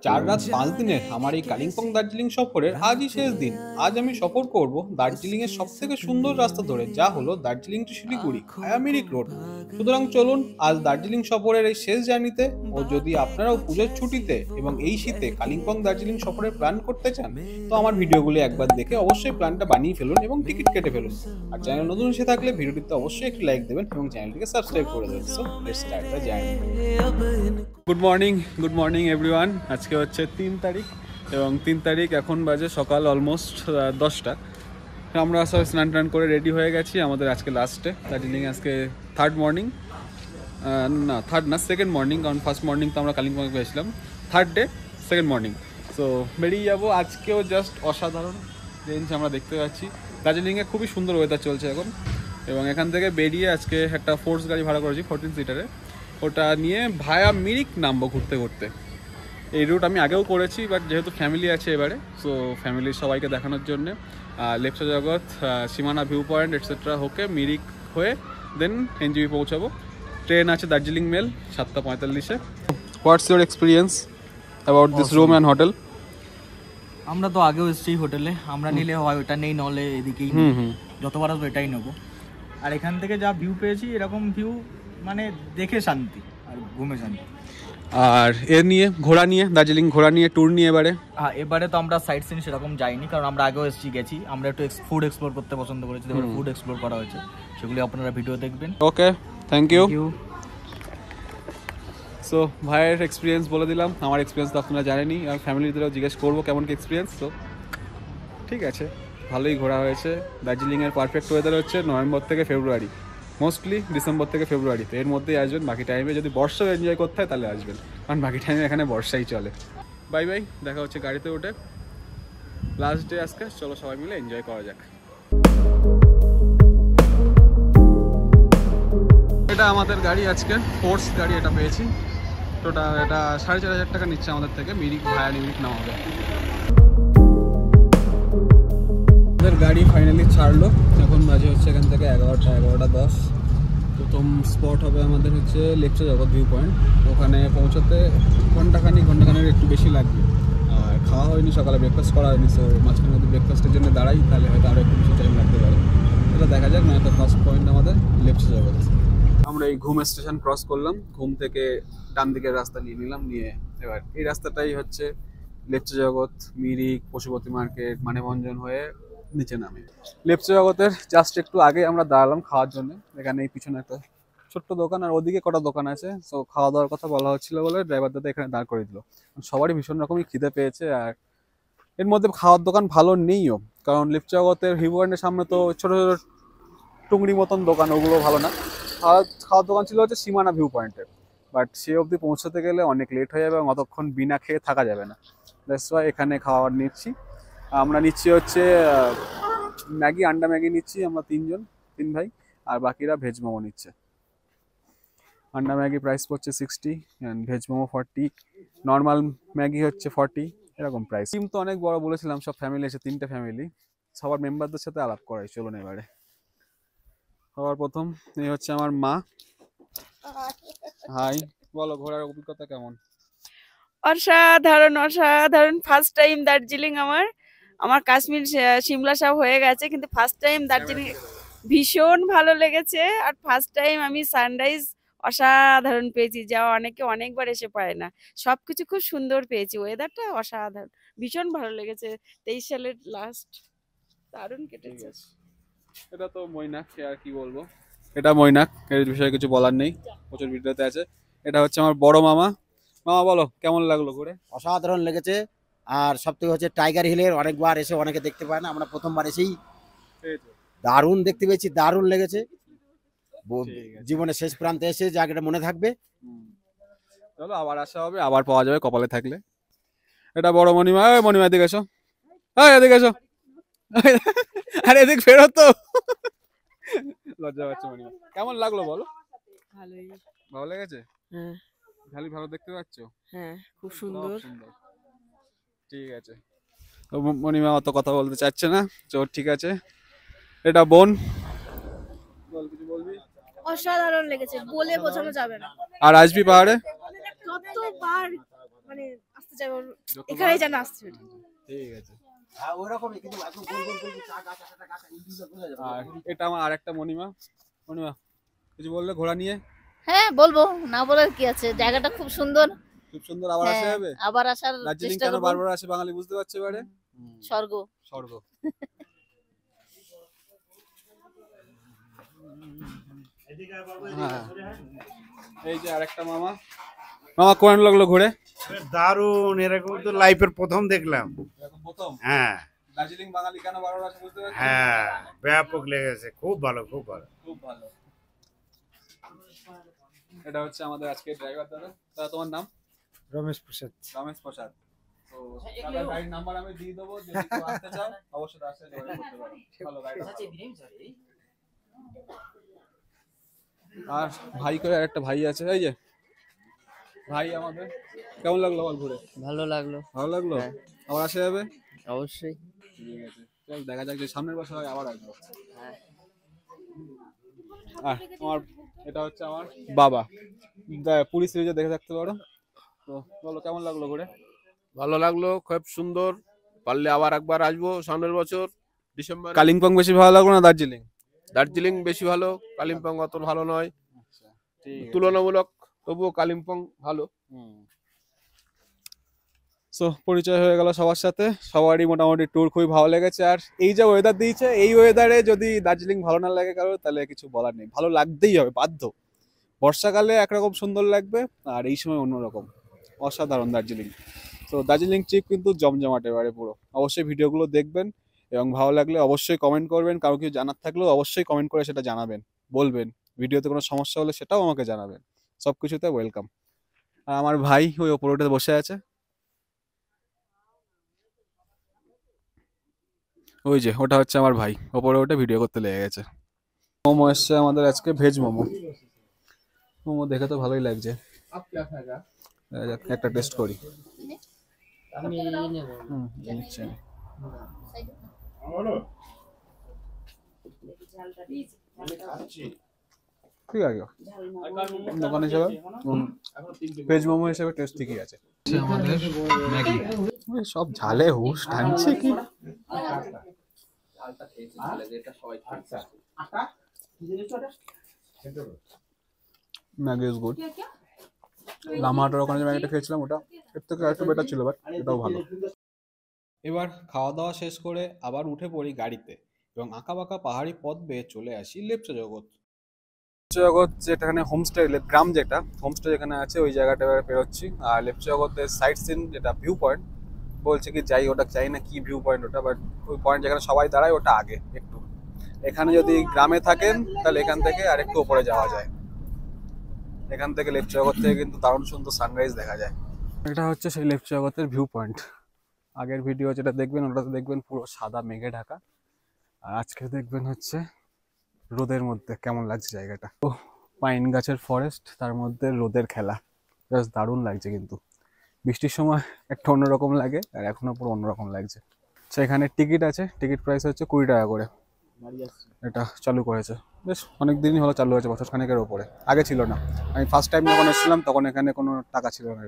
4 রাত 5 দিনের আমার এই কালিম্পং দার্জিলিং সফরের আজই শেষ দিন। আজ আমি সফর করব দার্জিলিং এর সবথেকে সুন্দর রাস্তা ধরে, যা হলো দার্জিলিং টু শিলিগুড়ি ভায়া মিরিক রোড। সুতরাং চলুন আজ দার্জিলিং সফরের এই শেষ জার্নিতে, ও যদি আপনারাও পুজোর ছুটিতে এবং এই শীতে কালিম্পং দার্জিলিং সফরের প্ল্যান করতে চান, তো আমার ভিডিওগুলি একবার দেখে অবশ্যই প্ল্যানটা বানিয়ে ফেলুন এবং টিকিট কেটে ফেলুন। আর চ্যানেল নতুন এসে থাকলে ভিডিওটিতে অবশ্যই একটি লাইক দেবেন এবং চ্যানেলটিকে সাবস্ক্রাইব করে দেবেন। So let's start the journey. Good morning everyone. আজকে হচ্ছে 3 তারিখ এবং 3 তারিখ এখন বাজে সকাল অলমোস্ট 10টা। আমরা সব স্নান টান করে রেডি হয়ে গেছি আমাদের আজকে লাস্টে দার্জিলিং। আজকে সেকেন্ড মর্নিং, কারণ ফার্স্ট মর্নিং তো আমরা কালিম্পংয়ে গেছিলাম। Third day second morning. So বেরিয়ে যাবো। আজকেও জাস্ট অসাধারণ রেঞ্জ আমরা দেখতে পাচ্ছি। দার্জিলিংয়ে খুবই সুন্দর ওয়েদার চলছে এখন, এবং এখান থেকে বেরিয়ে আজকে একটা ফোর্স গাড়ি ভাড়া করেছি 14 সিটারে। ওটা নিয়ে ভায়া মিরিক নামবো ঘুরতে ঘুরতে। এই রুট আমি আগেও করেছি, বাট যেহেতু ফ্যামিলি আছে এবারে, সো ফ্যামিলির সবাইকে দেখানোর জন্যে Lepcha Jagat, Simana view point etcetera হোকে মিরিক হয়ে দেন এনজিবি পৌঁছাবো। ট্রেন আছে দার্জিলিং মেল 7:45-এ। What's your experience about this room and hotel? আমরা তো আগেও এসেছি হোটেলে, আমরা নিলে হয় ওটা নেই, নলে এদিকেই যতবার আসবো এটাই নেবো। আর এখান থেকে যা ভিউ পেয়েছি, এরকম ভিউ মানে দেখে শান্তি আর ঘুমে শান্তি। আর এর নিয়ে ঘোরা নিয়ে, দার্জিলিং ঘোরা নিয়ে ট্যুর নিয়ে এবারে তো আমরা সাইট সিন সেরকম যাইনি, কারণ আমরা আগেও গেছি। আমরা একটু ফুড এক্সপ্লোর করতে পছন্দ করেছি, এবারে ফুড এক্সপ্লোর করা হয়েছে, সেগুলি আপনারা ভিডিও দেখবেন। ওকে, থ্যাংক ইউ। সো ভাইয়ের এক্সপিরিয়েন্স বলে দিলাম, আমার এক্সপিরিয়েন্স তো আপনারা জানেনই, আর ফ্যামিলিদেরও জিজ্ঞেস করবো কেমন কি এক্সপিরিয়েন্স। তো ঠিক আছে, ভালোই ঘোরা হয়েছে। দার্জিলিংয়ের পারফেক্ট ওয়েদার হচ্ছে নভেম্বর থেকে ফেব্রুয়ারি, মোস্টলি ডিসেম্বর থেকে ফেব্রুয়ারিতে, এর মধ্যেই আসবেন। বাকি টাইমে যদি বর্ষা এনজয় করতে হয় তাহলে আসবেন, কারণ বাকি টাইমে এখানে বর্ষাই চলে। বাই বাই, দেখা হচ্ছে গাড়িতে উঠে। লাস্ট ডে আজকে, চলো সবাই মিলে এনজয় করা যাক। এটা আমাদের গাড়ি, আজকে ফোর্স গাড়ি এটা পেয়েছি। টোটাল এটা 4,500 টাকা নিচ্ছে আমাদের থেকে, মিরিক ভায়া মিরিক নামাবে। আমাদের গাড়ি ফাইনালি ছাড়লো, এখন বাজে হচ্ছে এখান থেকে 11:10। প্রথম স্পট হবে আমাদের হচ্ছে লেপচা জগৎ ভিউ পয়েন্ট। ওখানে পৌঁছাতে ঘন্টাখানিক একটু বেশি লাগবে। আর খাওয়া হয়নি, সকালে ব্রেকফাস্ট করা হয়নি, সো মাঝখানে যদি ব্রেকফাস্টের জন্য দাঁড়াই তাহলে হয়তো আরও একটু বেশি টাইম লাগতে পারে। এটা দেখা যাক। নয়তো ফার্স্ট পয়েন্ট আমাদের লেপচা জগৎ। আমরা এই ঘুম স্টেশন ক্রস করলাম, ঘুম থেকে ডান দিকের রাস্তা নিয়ে নিলাম, নিয়ে এবার এই রাস্তাটাই হচ্ছে লেপচা জগৎ, মিরিক, পশুপতি মার্কেট, মানেভঞ্জন হয়ে নিচে নামে। লেপচা জগতের জাস্ট একটু আগে আমরা দাঁড়ালাম খাওয়ার জন্য। এখানে এই পিছনে একটা ছোট্ট দোকান, আর ওদিকে কটা দোকান আছে। সো খাওয়া দাওয়ার কথা বলা হচ্ছিল বলে ড্রাইভার দাদা এখানে দাঁড় করে দিল। সবারই ভীষণ রকমই খিদে পেয়েছে, আর এর মধ্যে খাওয়ার দোকান ভালো নেইও, কারণ লেপচা জগতের ভিউ পয়েন্টের সামনে তো ছোট ছোট টুংরি মতন দোকান, ওগুলো ভালো না। খাওয়ার দোকান ছিল হচ্ছে সীমানা ভিউ পয়েন্টে, বাট সে অবধি পৌঁছতে গেলে অনেক লেট হয়ে যাবে এবং অতক্ষণ বিনা খেয়ে থাকা যাবে না। দ্যাটস ওয়াই এখানে খাওয়ার নিচ্ছি। আমরা নিচ্ছি হচ্ছে ম্যাগি, আন্ডা ম্যাগি নিচ্ছি আমরা তিন ভাই, আর বাকিরা ভেজ মোমো নিচ্ছে। আন্ডা ম্যাগি প্রাইস পড়ছে 60 and veg momo 40, normal Maggi হচ্ছে 40, এরকম প্রাইস। টিম তো অনেক বড় বলেছিলাম, সব ফ্যামিলি আছে, 3টে ফ্যামিলি। সবার মেম্বারদের সাথে আলাপ করাই, চলুন এবারে। সবার প্রথম এই হচ্ছে আমার মা। হাই, বলো ঘোরার অভিজ্ঞতা কেমন? অসাধারণ ফার্স্ট টাইম দার্জিলিং। আমার কাশ্মীর সিমলা সব হয়ে গেছে, কিন্তু ফার্স্ট টাইম দার্জিলিং ভীষণ ভালো লেগেছে। আর ফার্স্ট টাইম আমি সানরাইজ অসাধারণ পেয়েছি, যা অনেকে অনেকবার এসে পায় না। সবকিছু খুব সুন্দর পেয়েছি, ওয়েদারটা অসাধারণ, ভীষণ ভালো লেগেছে। 23 সালের লাস্ট দারুণ কেটেছে। এটা তো মৈনাক, আর কি বলবো, এটা মৈনাক, এর বিষয়ে কিছু বলার নেই, প্রচুর ভিডিওতে আছে। এটা হচ্ছে আমার বড় মামা। মামা বলো কেমন লাগলো ঘুরে? অসাধারণ লেগেছে। আর সবথেকে হচ্ছে টাইগার হিলের অনেকবার এসে অনেকে দেখতে পায় না, আমরা প্রথমবার এসেই দারুণ দেখতে পেয়েছি, দারুণ লেগেছে। জীবনের শেষ প্রান্তে এসে জায়গাটা মনে থাকবে। চলো আবার আসা হবে, আবার পাওয়া যাবে কপালে থাকলে। এটা বড় মণিমা। মণিমা এদিকে এসো, এদিকে এসো। আরে এদিক ফেরো তো, লজ্জা পাচ্ছে মণিমা। কেমন লাগলো বলো? ভালো লেগেছে? হ্যাঁ, খালি ভালো দেখতে পাচ্ছ? হ্যাঁ, খুব সুন্দর। ঠিক আছে, মণিমা অত কথা বলতে চাচ্ছে না, তো ঠিক আছে। এটা বোন, বল কিছু বলবি? অসাধারণ লেগেছে, বলে বোঝানো যাবে না। আর আসবি পাহাড়ে? কতবার মানে আসতে চাই, এখানেই যেন আসছে। ঠিক আছে। হ্যাঁ ওরকমই, কিন্তু একদম গোল গোল গোল চা গাছ একটা গাছ ইন্ডিভিজুয়াল বোঝা যাবে। আর এটা আমার আরেকটা মণিমা। মণিমা কিছু বললে ঘোড়া নিয়ে? হ্যাঁ বলবো, না বলার কি আছে, জায়গাটা খুব সুন্দর। খুব সুন্দর, আবার আসা যাবে? আবার আসার দার্জিলিং চেষ্টা কেন করব। বারবার আসে বাঙালি বুঝতে পারছে এবারে? স্বর্গ। স্বর্গ। হ্যাঁ। এই যে আরেকটা মামা। মামা কেমন লাগলো ঘুরে? দারুণ, এরকম তো লাইফের প্রথম দেখলাম। এরকম প্রথম? হ্যাঁ দার্জিলিং বাঙালি কেন বারবার আসে বুঝতে পারছেন? হ্যাঁ, ব্যাপক লেগেছে, খুব ভালো খুব ভালো। খুব ভালো। এটা হচ্ছে আমাদের আজকে ড্রাইভার দাদা। দাদা তোমার নাম? রমেশ প্রসাদ। রমেশ প্রসাদ। তো দাদার গাড়ির নাম্বার আমি দিয়ে দেবো, যদি কেউ আসতে চাও অবশ্যই তার সাথে যোগাযোগ করতে পারো। ভালো গাড়ি। আর ভাই করে আরেকটা ভাই আছে, এই যে ভাই আমাদের। কেমন লাগলো বল ঘুরে? ভালো লাগলো। ভালো লাগলো? আবার আসা যাবে? অবশ্যই। ঠিক আছে, চল দেখা যাক যে সামনের বছর হয় আবার আসবো। আর আমার এটা হচ্ছে আমার বাবা, পুরী সিরিজে দেখে থাকতে পারো। তো বলো কেমন লাগলো ঘুরে? ভালো লাগলো, খুব সুন্দর। পারলে আবার একবার আসবো সামনের বছর ডিসেম্বর। কালিম্পং বেশি ভালো লাগলো না দার্জিলিং? দার্জিলিং বেশি ভালো, কালিম্পং অত ভালো নয়, তুলনামূলক, তবুও কালিম্পং ভালো। সো পরিচয় হয়ে গেল সবার সাথে, সবারই মোটামুটি ট্যুর খুবই ভালো লেগেছে। আর এই যে ওয়েদার দিয়েছে, এই ওয়েদারে যদি দার্জিলিং ভালো না লাগে কারো, তাহলে কিছু বলার নেই, ভালো লাগতেই হবে বাধ্য। বর্ষাকালে একরকম সুন্দর লাগবে, আর এই সময় অন্যরকম, অসাধারণ দার্জিলিং। তো দার্জিলিং ট্রিপ কিন্তু জমজমাট এবারে পুরো। অবশ্যই ভিডিওগুলো দেখবেন এবং ভালো লাগলে অবশ্যই কমেন্ট করবেন। কারো কিছু জানার থাকলেও অবশ্যই কমেন্ট করে সেটা জানাবেন, বলবেন। ভিডিওতে কোনো সমস্যা হলে সেটাও আমাকে জানাবেন। সব কিছুতে ওয়েলকাম। আর আমার ভাই ওই ওপরে উঠে বসে আছে, ওই যে ওটা হচ্ছে আমার ভাই, ওপরে উঠে ভিডিও করতে লেগে গেছে। মোমো এসছে আমাদের আজকে, ভেজ মোমো। মোমো দেখে তো ভালোই লাগছে, একটা টেস্ট করি। নিচ্ছি আমি। ঠিক আছে, দোকান হিসেবে ভেজ মোমো হিসেবে টেস্ট ঠিকই আছে। আমাদের ম্যাগি সব ঝালে হুশ টানছে কি। Maggi is good. লামাহাটার ওখানে যে ম্যাগিটা খেয়েছিলাম ওটা এর থেকে একটু বেটার ছিল, বাট এটাও ভালো। এবার খাওয়া দাওয়া শেষ করে আবার উঠে পড়ি গাড়িতে এবং আঁকাবাঁকা পাহাড়ি পথ বেয়ে চলে আসি লেপচা জগৎ। লেপচা জগৎ যেটাখানে হোমস্টে, গ্রাম যেটা হোমস্টে যেখানে আছে ওই জায়গাটা এবার পেরোচ্ছি। আর লেপচা জগতের সাইট সিন যেটা ভিউ পয়েন্ট, বলছে কি যাই, ওটা চাই না কি ভিউ পয়েন্ট ওটা, বাট ওই পয়েন্ট যেখানে সবাই দাঁড়ায় ওটা আগে একটু। এখানে যদি গ্রামে থাকেন তাহলে এখান থেকে আর একটু উপরে যাওয়া যায়। এখান থেকে লেপচা জগৎ থেকে কিন্তু দারুণ সুন্দর সানরাইজ দেখা যায়। এটা হচ্ছে সেই লেপচা জগতের ভিউ পয়েন্ট। আগের ভিডিও যেটা দেখবেন ওটাতে দেখবেন পুরো সাদা মেঘে ঢাকা, আর আজকে দেখবেন হচ্ছে রোদের মধ্যে কেমন লাগছে জায়গাটা। ও পাইন গাছের ফরেস্ট, তার মধ্যে রোদের খেলা, জাস্ট দারুণ লাগছে। কিন্তু বৃষ্টির সময় একটা অন্যরকম লাগে, আর এখনো পুরো অন্যরকম লাগছে। সেখানে টিকিট আছে, টিকিট প্রাইস হচ্ছে 20 টাকা করে। এটা চালু করেছে, বেশ অনেক দিনই হলো চালু হয়েছে, বছর খানেকের ওপরে, আগে ছিল না। আমি ফার্স্ট টাইম যখন এসেছিলাম তখন এখানে কোনো টাকা ছিল না।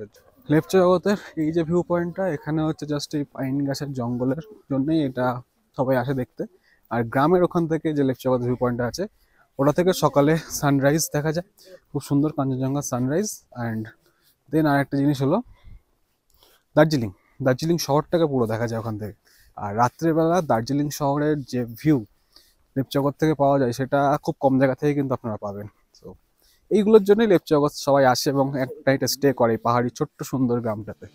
লেপচা জগতের এই যে ভিউ পয়েন্টটা, এখানে হচ্ছে জাস্ট এই পাইন গাছের জঙ্গলের জন্যই এটা সবাই আসে দেখতে। আর গ্রামের ওখান থেকে যে লেপচা জগতের ভিউ পয়েন্টটা আছে ওটা থেকে সকালে সানরাইজ দেখা যায়, খুব সুন্দর কাঞ্চনজঙ্ঘা সানরাইজ। অ্যান্ড দেন আর একটা জিনিস হলো দার্জিলিং শহরটাকে পুরো দেখা যায় ওখান থেকে। আর রাত্রেবেলা দার্জিলিং শহরের যে ভিউ লেপচা জগৎ থেকে পাওয়া যায় সেটা খুব কম জায়গা থেকে কিন্তু আপনারা পাবেন। তো এইগুলোর জন্যই লেপচা জগৎ সবাই আসে এবং এক নাইট স্টে করে পাহাড়ি ছোট্ট সুন্দর গ্রামটাতে।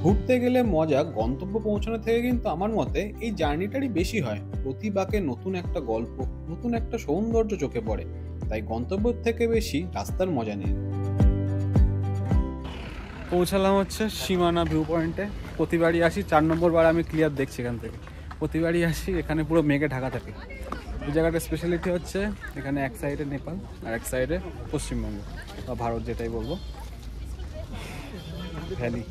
ঘুরতে গেলে মজা গন্তব্য পৌঁছানো থেকে কিন্তু আমার মতে এই জার্নিটারই বেশি হয়। প্রতি বাঁকে নতুন একটা গল্প, নতুন একটা সৌন্দর্য চোখে পড়ে, তাই গন্তব্যের থেকে বেশি রাস্তার মজা নিন। পৌঁছালাম হচ্ছে সীমানা ভিউ পয়েন্টে। প্রতিবারই আসি, 4 নম্বর বার আমি ক্লিয়ার দেখছি এখান থেকে। প্রতিবারই আসি, এখানে পুরো মেঘে ঢাকা থাকে। এই জায়গাটার স্পেশালিটি হচ্ছে এখানে এক সাইডে নেপাল আর এক সাইডে পশ্চিমবঙ্গ বা ভারত, যেটাই বলবো, ভ্যালি।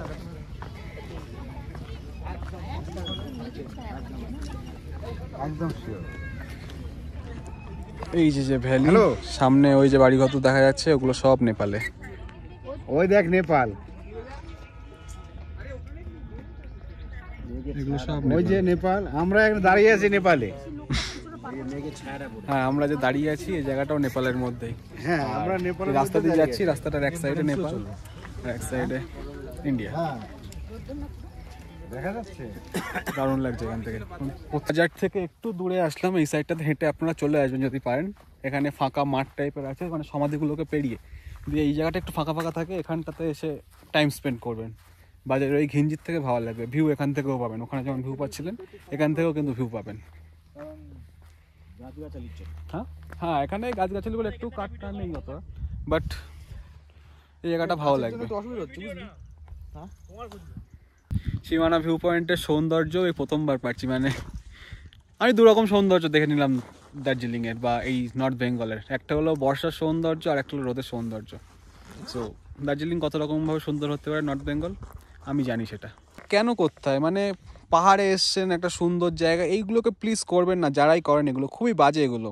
এই যে ভ্যালি, সামনে ওই যে বাড়িঘর দেখা যাচ্ছে ওগুলো সব নেপালে। ওই দেখ নেপাল। এগুলো সব ওই যে নেপাল, আমরা এখানে দাঁড়িয়ে আছি নেপালে। হ্যাঁ, আমরা যে দাঁড়িয়ে আছি এই জায়গাটাও নেপালের মধ্যেই। হ্যাঁ, আমরা নেপালের রাস্তা দিয়ে যাচ্ছি, রাস্তাটার এক সাইডে নেপাল আর এক সাইডে ইন্ডিয়া। দেখা যাচ্ছে। দারুণ লাগছে এখান থেকে। বাজার থেকে একটু দূরে আসলাম, এই সাইডটাতে হেঁটে আপনারা চলে আসবেন যদি পারেন। এখানে ফাঁকা মাঠ টাইপের আছে, মানে সমাধিগুলোকে পেরিয়ে দিয়ে এই জায়গাটা একটু ফাঁকা ফাঁকা থাকে, এখানটাতে এসে টাইম স্পেন্ড করবেন। বাজারের ওই ঘিঞ্জির থেকে ভালো লাগবে, ভিউ এখান থেকেও পাবেন। ওখানে যেমন ভিউ পাচ্ছিলেন এখান থেকেও কিন্তু ভিউ পাবেন। হ্যাঁ হ্যাঁ, এখানে গাছগাছালিগুলো একটু কাটটা নেই অত, বাট এই জায়গাটা ভালো লাগবে। সীমানা ভিউ পয়েন্টের সৌন্দর্য এই প্রথমবার পাচ্ছি, মানে আমি দুরকম সৌন্দর্য দেখে নিলাম দার্জিলিংয়ের বা এই নর্থ বেঙ্গলের। একটা হলো বর্ষার সৌন্দর্য আর একটা হলো রোদের সৌন্দর্য। সো দার্জিলিং কত রকমভাবে সুন্দর হতে পারে নর্থ বেঙ্গল আমি জানি সেটা। কেন করতে হয়, মানে পাহাড়ে এসছেন একটা সুন্দর জায়গা, এইগুলোকে প্লিজ করবেন না। যারাই করেন এগুলো খুবই বাজে। এগুলো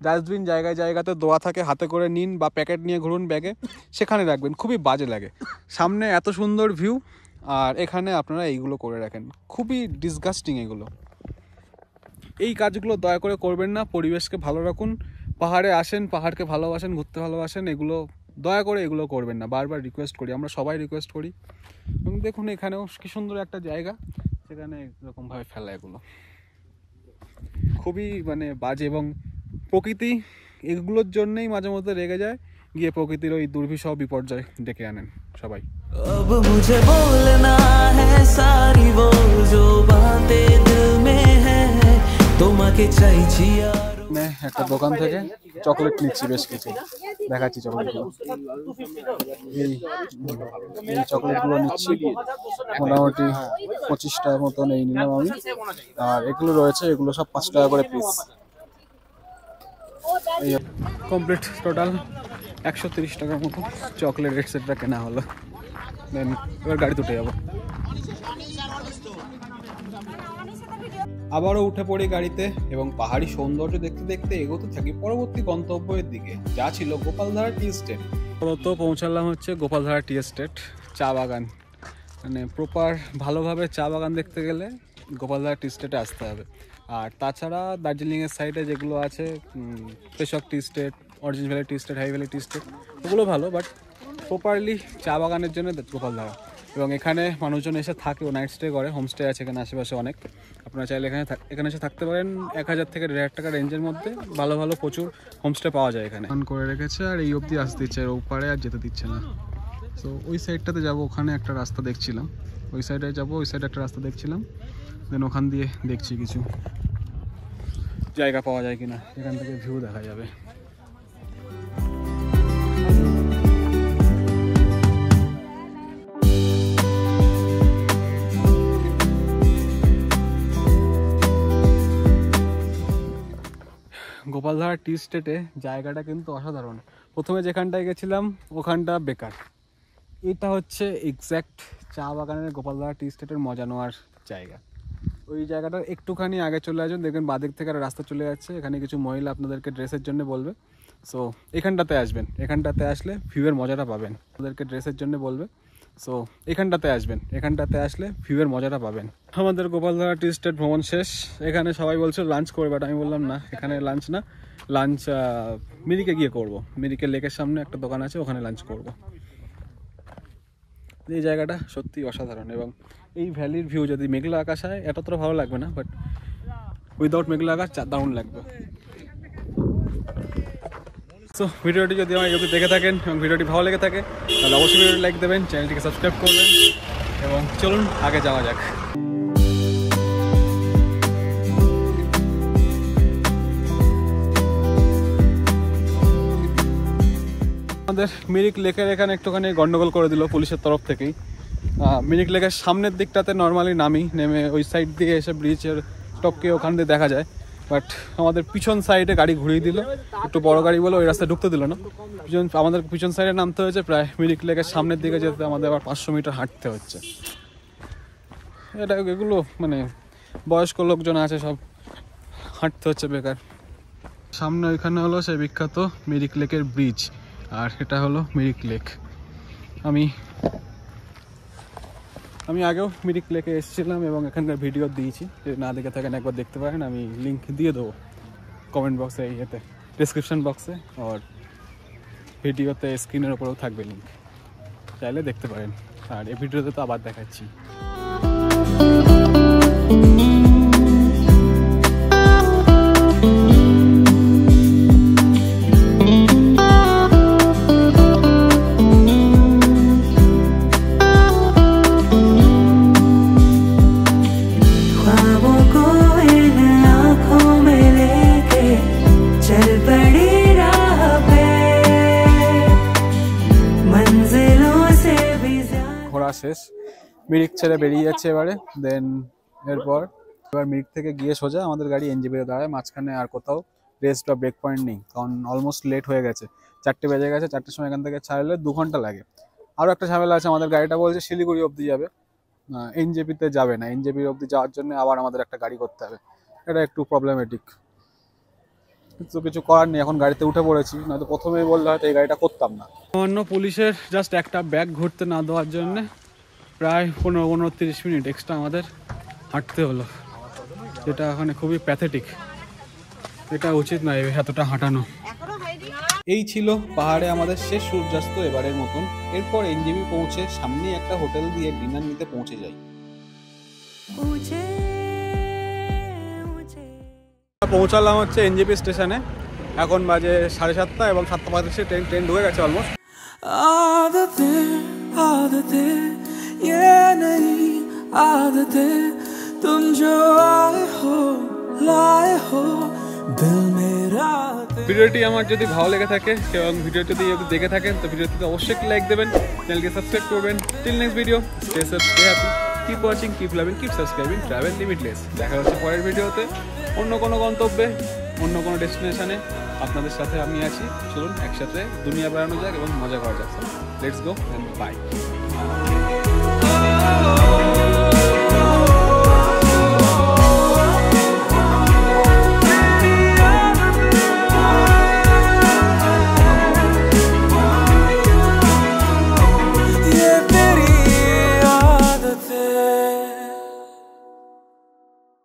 ডাস্টবিন জায়গায় জায়গাতে দেওয়া থাকে, হাতে করে নিন বা প্যাকেট নিয়ে ঘুরুন ব্যাগে, সেখানে রাখবেন। খুবই বাজে লাগে। সামনে এত সুন্দর ভিউ আর এখানে আপনারা এইগুলো করে রাখেন, খুবই ডিসগাস্টিং এগুলো। এই কাজগুলো দয়া করে করবেন না। পরিবেশকে ভালো রাখুন। পাহাড়ে আসেন, পাহাড়কে ভালোবাসেন, ঘুরতে ভালোবাসেন, এগুলো দয়া করে এগুলো করবেন না। বারবার রিকোয়েস্ট করি, আমরা সবাই রিকোয়েস্ট করি। এবং দেখুন এখানেও কি সুন্দর একটা জায়গা, সেখানে এরকমভাবে ফেলা এগুলো খুবই মানে বাজে। এবং প্রকৃতি এগুলোর জন্যই মাঝে মধ্যে রেগে যায়, গিয়ে প্রকৃতির ওই দুর্বিষহ বিপর্যয় ডেকে আনেন সবাই। अब मुझे बोलना है सारी वो जो बातें दिल में है, তোমাকে চাইছি আর একটা দোকান থেকে চকলেট নিচ্ছি, বেশ কিছু দেখাচ্ছি চকলেটগুলো। এই চকলেটগুলো নিচ্ছি মোটামুটি 25 টাকার মতন এই নিলাম আমি। আর এগুলো রয়েছে, এগুলো সব 5 টাকা করে পিস। এই কমপ্লিট টোটাল 130 টাকার মতো চকলেট এটসেট্রা কেনা হলো। দেন এবার গাড়ি উঠে যাবো। আবারও উঠে পড়ি গাড়িতে এবং পাহাড়ি সৌন্দর্য দেখতে দেখতে এগোতে থাকি পরবর্তী গন্তব্যের দিকে, যা ছিল গোপালধারা টি এস্টেট। তো পৌঁছালাম হচ্ছে গোপালধারা টি এস্টেট, চা বাগান। মানে প্রপার ভালোভাবে চা বাগান দেখতে গেলে গোপালধারা টি এস্টেটে আসতে হবে। আর তাছাড়া দার্জিলিংয়ের সাইডে যেগুলো আছে, Peshok tea estate, origin valley tea estate, high valley tea estate, ওগুলো ভালো, বাট প্রপারলি চা বাগানের জন্য গোপালধারা। এবং এখানে মানুষজন এসে থাকেও, নাইট স্টে করে, হোমস্টে আছে এখানে আশেপাশে অনেক। আপনারা চাইলে এখানে এসে থাকতে পারেন। 1000 থেকে 1500 টাকা রেঞ্জের মধ্যে ভালো ভালো প্রচুর হোমস্টে পাওয়া যায় এখানে। অন করে রেখেছে আর এই অবধি আসতে দিচ্ছে, আর ওপারে আর যেতে দিচ্ছে না। সো ওই সাইডটাতে যাবো, ওখানে একটা রাস্তা দেখছিলাম, ওই সাইডে যাবো, ওই সাইডে একটা রাস্তা দেখছিলাম। দেন ওখান দিয়ে দেখছি কিছু জায়গা পাওয়া যায় কিনা, এখান থেকে ভিউ দেখা যাবে। গোপালধারা টি স্টেটে জায়গাটা কিন্তু অসাধারণ। প্রথমে যেখানটায় গেছিলাম ওখানটা বেকার, এটা হচ্ছে এক্স্যাক্ট চা বাগানের গোপালধারা টি স্টেটের মজা নেওয়ার জায়গা। ওই জায়গাটার একটুখানি আগে চলে আসবেন, দেখবেন বাদিক থেকে একটা রাস্তা চলে যাচ্ছে, এখানে কিছু মহিলা আপনাদেরকে ড্রেসের জন্য বলবে। সো এখানটাতে আসবেন, এখানটাতে আসলে ভিউয়ের মজাটা পাবেন। আপনাদেরকে ড্রেসের জন্য বলবে, সো এখানটাতে আসবেন, এখানটাতে আসলে ভিউয়ের মজাটা পাবেন। আমাদের গোপালধারা টি স্টেট ভ্রমণ শেষ। এখানে সবাই বলছে লাঞ্চ করবে, বাট আমি বললাম না, এখানে লাঞ্চ না, লাঞ্চ মিরিকে গিয়ে করব। মিরিকে লেকের সামনে একটা দোকান আছে, ওখানে লাঞ্চ করব। এই জায়গাটা সত্যি অসাধারণ। এবং এই ভ্যালির ভিউ যদি মেঘলা আকাশ হয় এতটা ভালো লাগবে না, বাট উইদাউট মেঘলা আকাশ দারুণ লাগবে। সো ভিডিওটি যদি আমার যদি দেখে থাকেন এবং ভিডিওটি ভালো লেগে থাকে তাহলে অবশ্যই ভিডিওটি লাইক দেবেন, চ্যানেলটিকে সাবস্ক্রাইব করবেন এবং চলুন আগে যাওয়া যাক। আমাদের মিরিক লেকের এখানে একটুখানি গন্ডগোল করে দিল পুলিশের তরফ থেকেই। মিরিক লেকের সামনের দিকটাতে নর্মালি নেমে ওই সাইড দিয়ে এসে ব্রিজের টপকে ওখান দিয়ে দেখা যায়, বাট আমাদের পিছন সাইডে গাড়ি ঘুরিয়ে দিল। একটু বড় গাড়ি বলে ওই রাস্তায় ঢুকতে দিল না। আমাদের পিছন সাইডে নামতে হয়েছে, প্রায় মিরিক লেকের সামনের দিকে যেতে আমাদের আবার 500 মিটার হাঁটতে হচ্ছে। এগুলো মানে বয়স্ক লোকজন আছে, সব হাঁটতে হচ্ছে বেকার। সামনে ওইখানে হলো সেই বিখ্যাত মিরিক লেকের ব্রিজ, আর এটা হলো মিরিক লেক। আমি আগেও মিরিক লেকে এসেছিলাম এবং এখানকার ভিডিও দিয়েছি, যদি না দেখে থাকেন একবার দেখতে পারেন, আমি লিঙ্ক দিয়ে দেবো কমেন্ট বক্সে, ইয়েতে ডিসক্রিপশন বক্সে, আর ভিডিওতে স্ক্রিনের ওপরেও থাকবে লিঙ্ক, চাইলে দেখতে পারেন। আর এই ভিডিওতে তো আবার দেখাচ্ছি। ঘোরা শেষ, মিরিক ছেড়ে বেরিয়ে যাচ্ছে এবারে। দেন এবার মিরিক থেকে গিয়ে সোজা আমাদের গাড়ি এনজেপিতে দাঁড়ায়। মাঝখানে আর কোথাও রেস্ট বা ব্রেক পয়েন্ট নেই, কারণ অলমোস্ট লেট হয়ে গেছে, 4টে বেজে গেছে। 4টের সময় এখান থেকে ছাড়লে 2 ঘন্টা লাগে। আরও একটা ঝামেলা আছে, আমাদের গাড়িটা বলছে শিলিগুড়ি অবধি যাবে, এনজেপিতে যাবে না। এনজেপির অবধি যাওয়ার জন্য আবার আমাদের একটা গাড়ি করতে হবে, এটা একটু প্রবলেমেটিক। কিন্তু কিছু করার নেই, এখন গাড়িতে উঠে পড়েছি, নয়তো প্রথমেই বললে হয়তো এই গাড়িটা করতাম না। অন্য পুলিশের জাস্ট একটা ব্যাগ ঘুরতে না দেওয়ার জন্য প্রায় 15-30 মিনিট এক্সট্রা আমাদের হাঁটতে হলো, যেটা ওখানে খুবই প্যাথেটিক। এটা উচিত নয় এতটা হাঁটানো। এই ছিল পাহাড়ে আমাদের শেষ সূর্যাস্ত এবারের মতন। এরপর এনজেপি পৌঁছে সামনে একটা হোটেল দিয়ে ডিনার নিতে পৌঁছে যাই। পৌঁছালাম হচ্ছে এনজেপি স্টেশনে, এখন বাজে 7:30 এবং 7:35 ট্রেন ঢুকে গেছে অলমোস্ট। ভিডিওটি আমার যদি ভালো লেগে থাকে এবং ভিডিও যদি দেখে থাকেন তো ভিডিওটিতে অবশ্যই একটি লাইক দেবেন, চ্যানেলকে সাবস্ক্রাইব করবেন। Till next video, stay safe, stay happy, keep watching, keep loving, keep subscribing travel limitless. দেখা হচ্ছে পরের ভিডিওতে অন্য কোনো গন্তব্যে, অন্য কোনো ডেস্টিনেশনে। আপনাদের সাথে আমি আছি, চলুন একসাথে দুনিয়া বেড়ানো যাক এবং মজা করা যাক। Let's go and by.